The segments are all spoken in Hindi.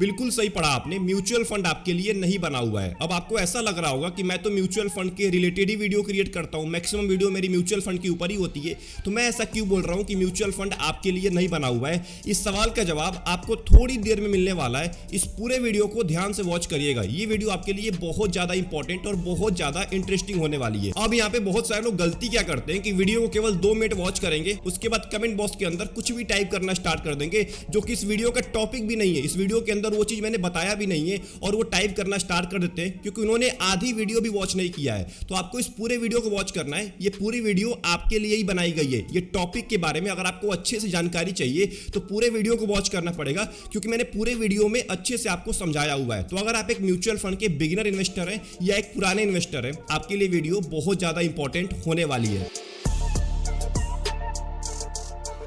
बिल्कुल सही पढ़ा आपने, म्यूचुअल फंड आपके लिए नहीं बना हुआ है। अब आपको ऐसा लग रहा होगा कि मैं तो म्यूचुअल फंड के रिलेटेड ही वीडियो क्रिएट करता हूं, मैक्सिमम वीडियो मेरी म्यूचुअल फंड के ऊपर ही होती है, तो मैं ऐसा क्यों बोल रहा हूं कि म्यूचुअल फंड आपके लिए नहीं बना हुआ है। इस सवाल का जवाब आपको थोड़ी देर में मिलने वाला है। इस पूरे वीडियो को ध्यान से वॉच करिएगा, ये वीडियो आपके लिए बहुत ज्यादा इंपॉर्टेंट और बहुत ज्यादा इंटरेस्टिंग होने वाली है। अब यहाँ पे बहुत सारे लोग गलती क्या करते हैं कि वीडियो को केवल 2 मिनट वॉच करेंगे, उसके बाद कमेंट बॉक्स के अंदर कुछ भी टाइप करना स्टार्ट कर देंगे जो कि इस वीडियो का टॉपिक भी नहीं है, इस वीडियो के अंदर वो चीज मैंने बताया भी नहीं है, और वो टाइप करना स्टार्ट कर देते हैं क्योंकि उन्होंने आधी वीडियो भी वॉच नहीं किया है। तो आपको इस पूरे वीडियो को वॉच करना है, ये पूरी वीडियो आपके लिए ही बनाई गई है। ये टॉपिक के बारे में अगर आपको अच्छे से जानकारी चाहिए तो पूरे वीडियो को वॉच करना पड़ेगा, क्योंकि मैंने पूरे वीडियो में अच्छे से आपको समझाया हुआ है। तो अगर आप एक म्यूचुअल फंड के बिगिनर इन्वेस्टर हैं या एक पुराने इन्वेस्टर हैं, आपके लिए वीडियो बहुत ज्यादा इंपॉर्टेंट होने वाली है।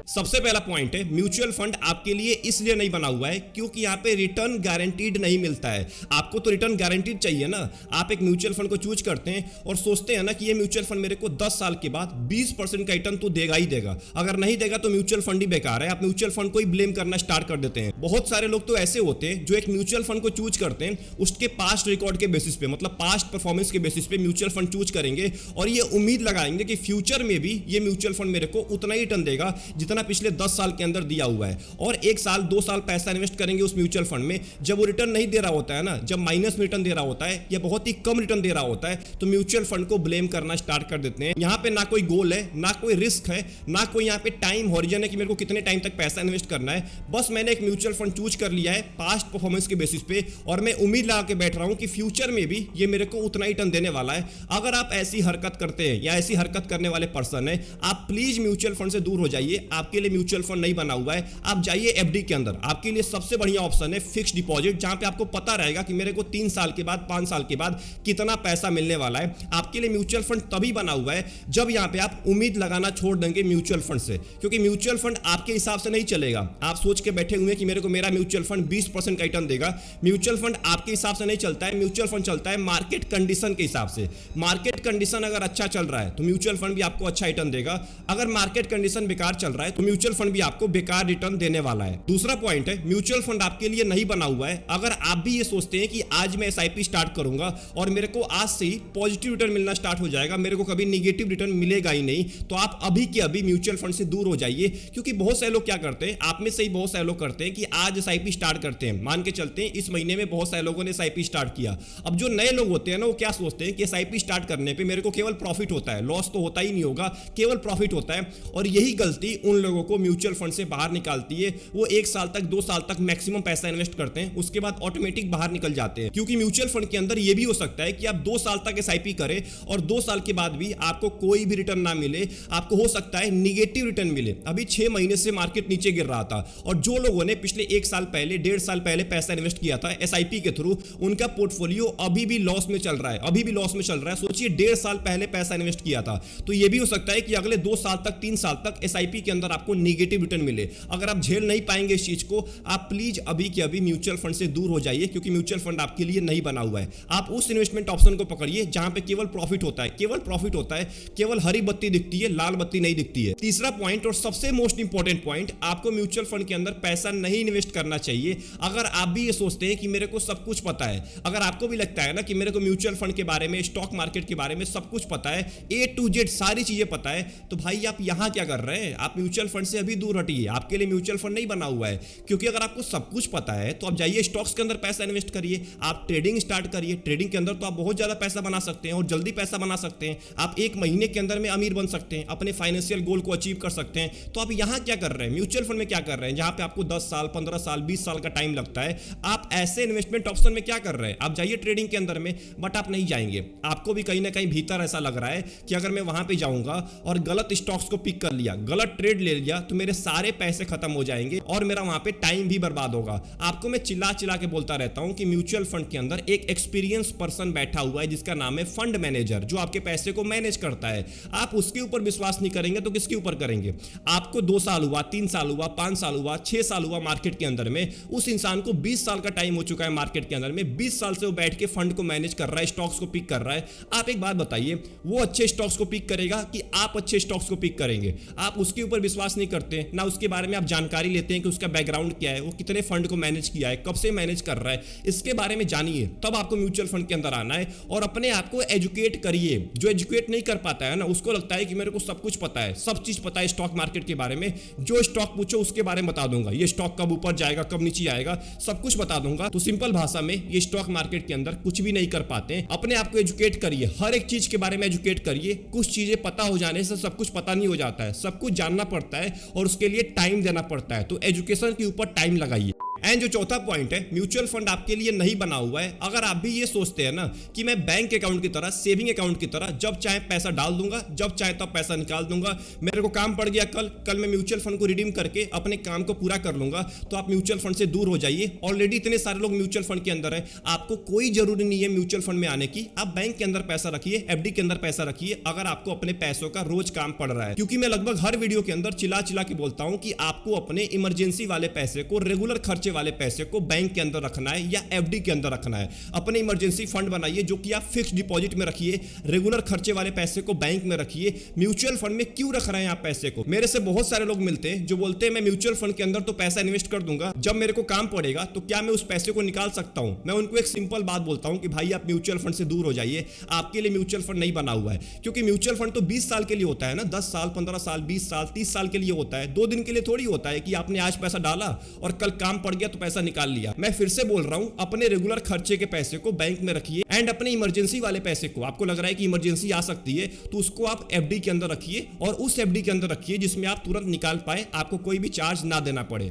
सबसे पहला पॉइंट है, म्यूचुअल फंड आपके लिए इसलिए नहीं बना हुआ है क्योंकि यहाँ पे रिटर्न गारंटीड नहीं मिलता है। आपको तो रिटर्न गारंटीड चाहिए ना। आप एक म्यूचुअल फंड को चूज करते हैं और सोचते हैं ना कि ये म्यूचुअल फंड मेरे को 10 साल के बाद 20% का रिटर्न तो देगा ही देगा, अगर नहीं देगा तो म्यूचुअल फंड ही बेकार है। आप म्यूचुअल फंड को ही ब्लेम करना स्टार्ट कर देते हैं। बहुत सारे लोग तो ऐसे होते हैं जो एक म्यूचुअल फंड को चूज करते हैं, उसके पास्ट रिकॉर्ड के बेसिस पे, मतलब पास्ट परफॉर्मेंस के बेसिस पे म्यूचुअल फंड चूज करेंगे और ये उम्मीद लगाएंगे कि फ्यूचर में भी ये म्यूचुअल फंड मेरे को उतना ही रिटर्न देगा जितना पिछले 10 साल के अंदर दिया हुआ है। और 1 साल 2 साल पैसा इन्वेस्ट करेंगे उस म्यूचुअल फंड में, जब वो रिटर्न नहीं दे रहा होता है ना, जब माइनस में रिटर्न दे रहा होता है या बहुत ही कम रिटर्न दे रहा होता है, तो म्यूचुअल फंड को ब्लेम करना स्टार्ट कर देते हैं। यहाँ पे ना कोई गोल है, ना कोई रिस्क है, ना कोई यहाँ पे टाइम हॉरिजन है कि मेरे को कितने टाइम तक पैसा इन्वेस्ट करना है। बस मैंने एक म्यूचुअल फंड चूज कर लिया है पास्ट परफॉर्मेंस के बेसिस पे, और मैं उम्मीद लगा के बैठ रहा हूं कि फ्यूचर में भी ये मेरे को उतना ही रिटर्न देने वाला है। अगर आप ऐसी हरकत करते हैं या ऐसी हरकत करने वाले पर्सन है, आप प्लीज म्यूचुअल फंड से दूर हो जाइए। आपके लिए म्यूचुअल फंड नहीं बना हुआ है। आप जाइए एफडी के अंदर। आपके लिए सबसे बढ़िया ऑप्शन है फिक्स डिपॉजिट, जहां पे आपको पता रहेगा कि मेरे को 3 साल के बाद 5 साल के बाद कितना पैसा मिलने वाला है। आपके लिए म्यूचुअल फंड तभी बना हुआ है जब यहां पे आप उम्मीद लगाना छोड़ देंगे म्यूचुअल फंड से, क्योंकि म्यूचुअल फंड आपके हिसाब से नहीं चलेगा। आप सोच के बैठे हुए कि मेरे को मेरा म्यूचुअल फंड 20% का रिटर्न देगा। म्यूचुअल फंड आपके हिसाब से नहीं चलता है, म्यूचुअल फंड चलता है मार्केट कंडीशन के हिसाब से। मार्केट कंडीशन अगर अच्छा चल रहा है तो म्यूचुअल फंड भी आपको अच्छा रिटर्न देगा, अगर मार्केट कंडीशन बेकार चल रहा है तो म्यूचुअल फंड भी आपको बेकार रिटर्न देने वाला है। दूसरा पॉइंट है, म्यूचुअल फंड आपके लिए नहीं बना हुआ है। अगर आप भी ये सोचते हैं कि आज मैं एसआईपी स्टार्ट करूंगा और मेरे को आज से ही पॉजिटिव रिटर्न मिलना स्टार्ट हो जाएगा, मेरे को कभी नेगेटिव रिटर्न मिलेगा ही नहीं, तो आप अभी के अभी म्यूचुअल फंड से दूर हो जाइए। क्योंकि बहुत सारे लोग क्या करते हैं, आप में से ही बहुत सारे लोग करते हैं कि आज एसआईपी स्टार्ट करते हैं, मान के चलते हैं इस महीने में बहुत सारे लोगों ने एसआईपी स्टार्ट किया। अब जो नए लोग होते हैं ना, वो क्या सोचते हैं कि एसआईपी स्टार्ट करने पे मेरे को केवल प्रॉफिट होता है, लॉस तो होता ही नहीं होगा, केवल प्रॉफिट होता है। और यही गलती उन लोगों को म्यूचुअल फंड से बाहर निकालती है। वो 1 साल तक 2 साल तक मैक्सिमम पैसा इन्वेस्ट करते हैं, उसके बाद ऑटोमेटिक बाहर निकल जाते हैं। क्योंकि म्यूचुअल फंड के अंदर यह भी हो सकता है कि आप 2 साल तक एसआईपी करें और 2 साल के बाद भी आपको कोई भी रिटर्न ना मिले, आपको हो सकता है निगेटिव रिटर्न मिले। अभी 6 महीने से मार्केट नीचे गिर रहा था और जो लोगों ने पिछले 1 साल पहले 1.5 साल पहले पैसा इन्वेस्ट किया था एसआईपी के थ्रू, उनका पोर्टफोलियो अभी भी लॉस में चल रहा है, अभी भी लॉस में चल रहा है। सोचिए 1.5 साल पहले पैसा इन्वेस्ट किया था, तो यह भी हो सकता है कि अगले 2 साल तक 3 साल तक एसआईपी के अंदर आपको निगेटिव रिटर्न मिले। अगर आप झेल नहीं पाएंगे इस चीज को, आप प्लीज अभी के अभी म्यूचुअल फंड से दूर हो जाइए, क्योंकि म्यूचुअल फंड आपके लिए नहीं बना हुआ है। आप उस इन्वेस्टमेंट ऑप्शन को पकड़िए जहां पे केवल प्रॉफिट होता है, केवल प्रॉफिट होता है, केवल हरी बत्ती दिखती है, लाल बत्ती नहीं दिखती है। तीसरा पॉइंट और सबसे मोस्ट इंपॉर्टेंट पॉइंट, आपको म्यूचुअल फंड के अंदर पैसा नहीं इन्वेस्ट करना चाहिए अगर आप भी ये सोचते हैं कि मेरे को सब कुछ पता है। अगर आपको भी लगता है ना कि मेरे को म्यूचुअल फंड के बारे में, स्टॉक मार्केट के बारे में सब कुछ पता है, A to Z सारी चीजें पता है, तो भाई आप यहां क्या कर रहे हैं? आप म्यूचुअल फंड से अभी दूर हटिए। आपके लिए म्यूचुअल फंड नहीं बना हुआ है, क्योंकि अगर आपको सब कुछ पता है तो आप जाइए स्टॉक्स के अंदर पैसा इन्वेस्ट करिए, आप ट्रेडिंग स्टार्ट करिए। ट्रेडिंग के अंदर तो आप बहुत ज्यादा पैसा बना सकते हैं और जल्दी पैसा बना सकते हैं। आप 1 महीने के अंदर में अमीर बन सकते हैं, अपने फाइनेंशियल गोल को अचीव कर सकते हैं। तो आप यहां क्या कर रहे हैं? म्यूचुअल फंड में क्या कर रहे हैं जहां पे आपको 10 साल 15 साल 20 साल का टाइम लगता है? आप ऐसे इन्वेस्टमेंट ऑप्शन में क्या कर रहे हैं? आप जाइए ट्रेडिंग के अंदर में, बट आप नहीं जाएंगे। आपको भी कहीं ना कहीं भीतर ऐसा लग रहा है कि अगर मैं वहां पे जाऊंगा और गलत स्टॉक्स को पिक कर लिया, गलत ट्रेड ले लिया, तो मेरे सारे पैसे खत्म हो जाएंगे और मेरा वहां पे टाइम भी बर्बाद होगा। आपको मैं चिल्ला चिल्ला के बोलता रहता हूं कि म्यूचुअल फंड के अंदर एक एक्सपीरियंस पर्सन बैठा हुआ है जिसका नाम है फंड मैनेजर, जो आपके पैसे को मैनेज करता है। आप उसके ऊपर विश्वास नहीं करेंगे तो किसके ऊपर करेंगे? आपको 2 साल हुआ, 3 साल हुआ, 5 साल हुआ, 6 साल हुआ मार्केट के अंदर में, उस इंसान को 20 साल का टाइम हो चुका है मार्केट के अंदर में, 20 साल से वो बैठ के फंड को मैनेज कर रहा है, स्टॉक्स को पिक कर रहा है। आप एक बात बताइए, वो अच्छे स्टॉक्स को पिक करेगा कि आप अच्छे स्टॉक्स को पिक करेंगे? आप उसके ऊपर विश्वास पास नहीं करते, ना उसके बारे में आप जानकारी लेते हैं कि उसका बैकग्राउंड क्या है, वो कितने फंड को मैनेज किया है, कब से मैनेज कर रहा है, इसके बारे में जानिए, तब आपको म्यूचुअल फंड के अंदर आना है। और अपने आप को एजुकेट करिए। जो एजुकेट नहीं कर पाता है ना, उसको लगता है कि मेरे को सब कुछ पता है, सब चीज पता है स्टॉक मार्केट के बारे में, जो स्टॉक पूछो उसके बारे में बता दूंगा, ये स्टॉक कब ऊपर जाएगा, कब नीचे आएगा, सब कुछ बता दूंगा। तो सिंपल भाषा में ये स्टॉक मार्केट के अंदर कुछ भी नहीं कर पाते। अपने आप को एजुकेट करिए, हर एक चीज के बारे में एजुकेट करिए। कुछ चीजें पता हो जाने से सब कुछ पता नहीं हो जाता है, सब कुछ जानना पड़ता है और उसके लिए टाइम देना पड़ता है। तो एजुकेशन के ऊपर टाइम लगाइए। एंड जो चौथा पॉइंट है, म्यूचुअल फंड आपके लिए नहीं बना हुआ है। अगर आप भी ये सोचते हैं ना कि मैं बैंक अकाउंट की तरह, सेविंग अकाउंट की तरह जब चाहे पैसा डाल दूंगा, जब चाहे तब पैसा निकाल दूंगा, मेरे को काम पड़ गया कल मैं म्यूचुअल फंड को रिडीम करके अपने काम को पूरा कर लूंगा, तो आप म्यूचुअल फंड से दूर हो जाइए। ऑलरेडी इतने सारे लोग म्यूचुअल फंड के अंदर है, आपको कोई जरूरी नहीं है म्यूचुअल फंड में आने की। आप बैंक के अंदर पैसा रखिए, एफडी के अंदर पैसा रखिए, अगर आपको अपने पैसों का रोज काम पड़ रहा है। क्योंकि मैं लगभग हर वीडियो के अंदर चिल्ला चिल्ला के बोलता हूं कि आपको अपने इमरजेंसी वाले पैसे को, रेगुलर खर्चे वाले पैसे को बैंक के अंदर रखना है या एफडी के अंदर रखना है। अपने इमरजेंसी फंड बनाइए जो कि आप फिक्स डिपॉजिट में रखिए, रेगुलर खर्चे वाले पैसे को बैंक में रखिए। म्यूचुअल फंड में क्यों रख रहे हैं आप पैसे को? मेरे से बहुत सारे लोग मिलते हैं जो बोलते हैं मैं म्यूचुअल फंड के अंदर तो पैसा इन्वेस्ट कर दूंगा, जब मेरे को काम पड़ेगा तो क्या मैं उस पैसे को निकाल सकता हूं? मैं उनको एक सिंपल बात बोलता हूं कि भाई आप म्यूचुअल फंड से दूर हो जाइए, आपके लिए म्यूचुअल फंड नहीं बना हुआ है। क्योंकि म्यूचुअल फंड तो 20 साल के लिए होता है ना, 10 साल, 15 साल, 20 साल, 30 साल के लिए होता है। 2 दिन के लिए थोड़ी होता है कि आपने आज पैसा डाला और कल काम पड़ गया तो पैसा निकाल लिया। मैं फिर से बोल रहा हूं, अपने रेगुलर खर्चे के पैसे को बैंक में रखिए एंड अपने इमरजेंसी वाले पैसे को, आपको लग रहा है कि इमरजेंसी आ सकती है तो उसको आप एफडी के अंदर रखिए, और उस एफडी के अंदर रखिए जिसमें आप तुरंत निकाल पाए, आपको कोई भी चार्ज ना देना पड़े।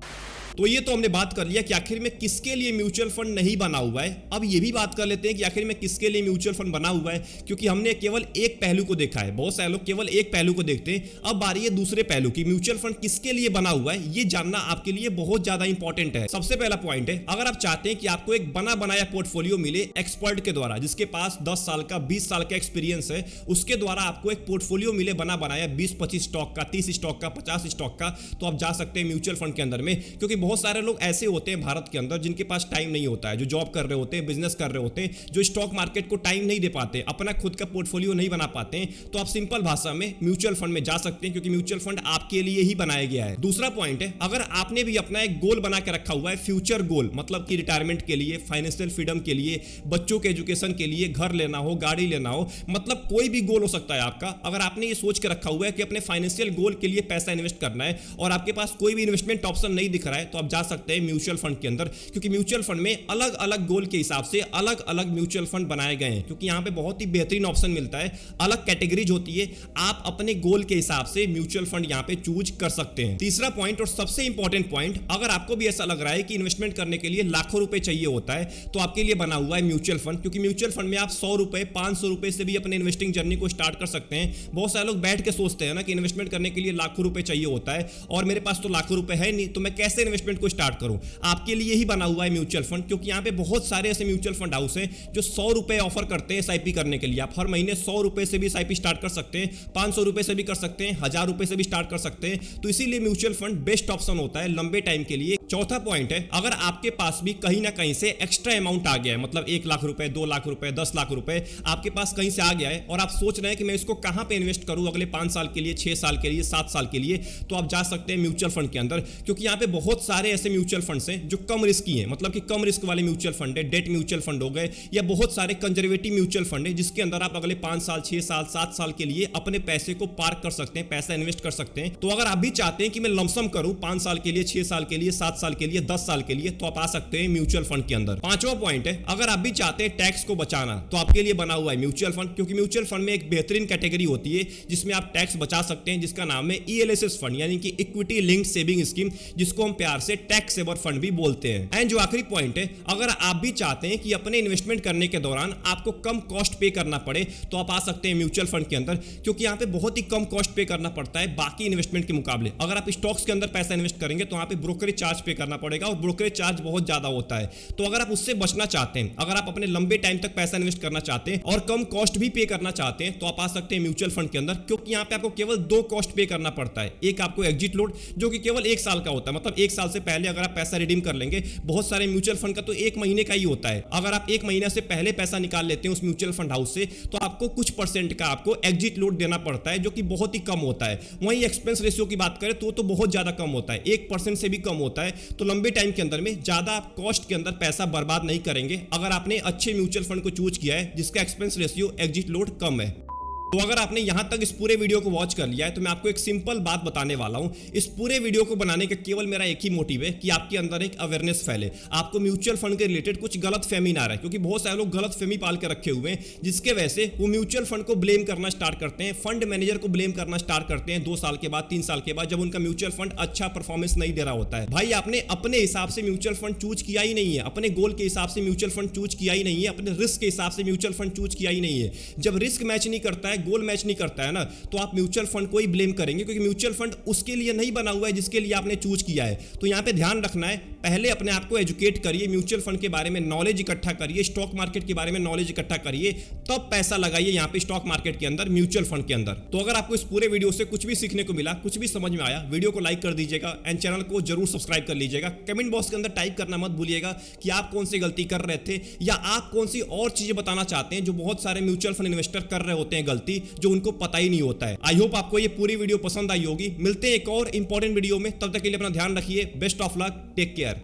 तो ये तो हमने बात कर लिया कि आखिर में किसके लिए म्यूचुअल फंड नहीं बना हुआ है। अब ये भी बात कर लेते हैं कि आखिर में किसके लिए म्यूचुअल फंड बना हुआ है, क्योंकि हमने केवल एक पहलू को देखा है, बहुत सारे लोग केवल एक पहलू को देखते हैं। अब बारी है दूसरे पहलू की, म्यूचुअल फंड किसके लिए बना हुआ है, ये जानना आपके लिए बहुत ज्यादा इंपॉर्टेंट है। सबसे पहला पॉइंट है, अगर आप चाहते हैं कि आपको एक बना बनाया पोर्टफोलियो मिले एक्सपर्ट के द्वारा, जिसके पास 10 साल का, 20 साल का एक्सपीरियंस है, उसके द्वारा आपको एक पोर्टफोलियो मिले बना बनाया 20-25 स्टॉक का, 30 स्टॉक का, 50 स्टॉक का, तो आप जा सकते हैं म्यूचुअल फंड के अंदर में। क्योंकि बहुत सारे लोग ऐसे होते हैं भारत के अंदर जिनके पास टाइम नहीं होता है, जो जॉब कर रहे होते हैं, बिजनेस कर रहे होते हैं, जो स्टॉक मार्केट को टाइम नहीं दे पाते, अपना खुद का पोर्टफोलियो नहीं बना पाते हैं। तो आप सिंपल भाषा में म्यूचुअल फंड में जा सकते हैं, क्योंकि म्यूचुअल फंड आपके लिए ही बनाया गया है। दूसरा पॉइंट है, अगर आपने भी अपना एक गोल बना के रखा हुआ है, फ्यूचर गोल, मतलब कि रिटायरमेंट के लिए, फाइनेंशियल फ्रीडम के लिए, बच्चों के एजुकेशन के लिए, घर लेना हो, गाड़ी लेना हो, मतलब कोई भी गोल हो सकता है आपका। अगर आपने ये सोच के रखा हुआ है कि अपने फाइनेंशियल गोल के लिए पैसा इन्वेस्ट करना है और आपके पास कोई भी इन्वेस्टमेंट ऑप्शन नहीं दिख रहा है, तो आप जा सकते हैं म्यूचुअल फंड के अंदर। क्योंकि म्यूचुअल फंड में अलग अलग गोल के हिसाब से अलग अलग म्यूचुअल फंड बनाए गए हैं, क्योंकि यहां पे बहुत ही बेहतरीन ऑप्शन मिलता है, अलग कैटेगरीज होती है, आप अपने गोल के हिसाब से म्यूचुअल फंड यहां पे चूज कर सकते हैं। तीसरा पॉइंट और सबसे इंपॉर्टेंट पॉइंट, अगर आपको भी ऐसा लग रहा है कि इन्वेस्टमेंट करने के लिए लाखों रुपए चाहिए होता है, तो आपके लिए बना हुआ है म्यूचुअल फंड। क्योंकि म्यूचुअल फंड में आप 100 रुपए, 500 रुपए से भी अपने इन्वेस्टिंग जर्नी को स्टार्ट कर सकते हैं। बहुत सारे लोग बैठ के सोचते हैं ना कि इन्वेस्टमेंट करने के लिए लाखों रुपए चाहिए होता है और मेरे पास तो लाखों रुपए है नहीं, तो मैं कैसे इन्वेस्टमेंट को स्टार्ट करूं? आपके लिए ही बना हुआ है म्यूचुअल फंड, क्योंकि यहां पे बहुत सारे ऐसे म्यूचुअल फंड हाउस हैं जो 100 रुपए ऑफर करते हैं एसआईपी करने के लिए। आप हर महीने 100 रुपए से भी एसआईपी स्टार्ट कर सकते हैं, 500 रुपए से भी कर सकते हैं, 1000 रुपए से भी स्टार्ट कर सकते हैं। तो इसीलिए म्यूचुअल फंड बेस्ट ऑप्शन होता है लंबे टाइम के लिए। चौथा पॉइंट है, अगर आपके पास भी कहीं ना कहीं से एक्स्ट्रा अमाउंट आ गया है, मतलब 1 लाख रुपए, 2 लाख रुपए, 10 लाख रुपए आपके पास कहीं से आ गया है और आप सोच रहे हैं कि मैं इसको कहां पे इन्वेस्ट करूं अगले 5 साल के लिए, 6 साल के लिए, 7 साल के लिए, तो आप जा सकते हैं म्यूचुअल फंड के अंदर। क्योंकि यहां पे बहुत सारे ऐसे म्यूचुअल फंड्स हैं जो कम रिस्की हैं, मतलब कि कम रिस्क वाले म्यूचुअल फंड है, डेट म्यूचुअल फंड हो गए, या बहुत सारे कंजर्वेटिव म्यूचुअल फंड है जिसके अंदर आप अगले 5 साल, 6 साल, 7 साल के लिए अपने पैसे को पार्क कर सकते हैं, पैसा इन्वेस्ट कर सकते हैं। तो अगर आप भी चाहते हैं कि मैं लमसम करूं 5 साल के लिए, 6 साल के लिए, 7 साल के लिए, 10 साल के लिए, तो आप आ सकते हैं म्यूचुअल फंड के अंदर। पांचवा पॉइंट है, अगर आप भी चाहते हैं टैक्स को बचाना, तो आपके लिए बना हुआ है म्यूचुअल फंड। क्योंकि म्यूचुअल फंड में एक बेहतरीन कैटेगरी होती है जिसमें आप टैक्स बचा सकते हैं, जिसका नाम है ईएलएसएस फंड, यानी कि इक्विटी लिंक्ड सेविंग स्कीम, जिसको हम प्यार से टैक्स सेवर फंड भी बोलते हैं। एंड जो आखिरी पॉइंट है, अगर आप भी चाहते हैं कि अपने इन्वेस्टमेंट करने के दौरान आपको कम कॉस्ट पे करना पड़े, तो आप आ सकते हैं म्यूचुअल फंड के अंदर। क्योंकि यहां पे बहुत ही कम कॉस्ट पे करना पड़ता है बाकी इन्वेस्टमेंट के मुकाबले। अगर आप स्टॉक्स के अंदर पैसा इन्वेस्ट करेंगे तो वहां पे ब्रोकरेज चार्ज पे करना पड़ेगा और ब्रोकरेज चार्ज बहुत ज्यादा होता है। तो अगर आप उससे बचना चाहते हैं, अगर आप अपने लंबे टाइम टाइम तक पैसा इन्वेस्ट करना चाहते हैं और कम कॉस्ट भी पे करना चाहते हैं तो आप आ सकते हैं म्यूचुअल फंड के अंदर, क्योंकि यहाँ पे आपको केवल 2 कॉस्ट पे करना पड़ता है। एक आपको एग्जिट लोड जो कि केवल 1 साल का होता है, मतलब 1 साल से पहले अगर आप पैसा रिडीम कर लेंगे। बहुत सारे म्यूचुअल फंड का तो 1 महीने का ही होता है। अगर आप 1 महीने से पहले पैसा निकाल लेते हैं उस म्यूचुअल फंड हाउस से तो आपको कुछ परसेंट का आपको एग्जिट लोड देना पड़ता है, जो कि बहुत ही कम होता है। वहीं एक्सपेंस रेशियो की बात करें तो बहुत ज्यादा कम होता है, 1% से भी कम होता है। तो लंबे टाइम के अंदर में ज्यादा आप कॉस्ट के अंदर पैसा बर्बाद नहीं करेंगे अगर आपने अच्छे म्यूचुअल फंड को चूज किया है जिसका एक्सपेंस रेशियो एग्जिट लोड कम है। तो अगर आपने यहां तक इस पूरे वीडियो को वॉच कर लिया है तो मैं आपको एक सिंपल बात बताने वाला हूं। इस पूरे वीडियो को बनाने का केवल मेरा एक ही मोटिव है कि आपके अंदर एक अवेयरनेस फैले, आपको म्यूचुअल फंड के रिलेटेड कुछ गलत फहमी ना रहे, क्योंकि बहुत सारे लोग गलत फहमी पाल के रखे हुए हैं जिसके वजह से वो म्यूचुअल फंड को ब्लेम करना स्टार्ट करते हैं, फंड मैनेजर को ब्लेम करना स्टार्ट करते हैं 2 साल के बाद, 3 साल के बाद, जब उनका म्यूचुअल फंड अच्छा परफॉर्मेंस नहीं दे रहा होता है। भाई आपने अपने हिसाब से म्यूचुअल फंड चूज किया ही नहीं है, अपने गोल के हिसाब से म्यूचुअल फंड चूज किया ही नहीं है, अपने रिस्क के हिसाब से म्यूचुअल फंड चूज किया ही नहीं है। जब रिस्क मैच नहीं करता है, गोल मैच नहीं करता है ना, तो आप म्यूचुअल फंड को ही ब्लेम करेंगे, क्योंकि म्यूचुअल फंड उसके लिए नहीं बना हुआ है जिसके लिए आपने चूज किया है। तो यहां पे ध्यान रखना है, पहले अपने आप को एजुकेट करिए, म्यूचुअल फंड के बारे में नॉलेज इकट्ठा करिए, स्टॉक मार्केट के बारे में नॉलेज इकट्ठा करिए, तब पैसा लगाइए यहां पे स्टॉक मार्केट के अंदर, म्यूचुअल फंड के अंदर। तो अगर आपको इस पूरे वीडियो से कुछ भी सीखने को मिला, कुछ भी समझ में आया, वीडियो को लाइक कर दीजिएगा एंड चैनल को जरूर सब्सक्राइब कर लीजिएगा। कमेंट बॉक्स के अंदर टाइप करना मत भूलिएगा कि आप कौन सी गलती कर रहे थे या आप कौन सी और चीजें बताना चाहते हैं जो बहुत सारे म्यूचुअल फंड इन्वेस्टर कर रहे होते हैं गलती, जो उनको पता ही नहीं होता है। आई होप आपको ये पूरी वीडियो पसंद आई होगी। मिलते हैं एक और इंपॉर्टेंट वीडियो में, तब तक के लिए अपना ध्यान रखिए। Best of luck, take care.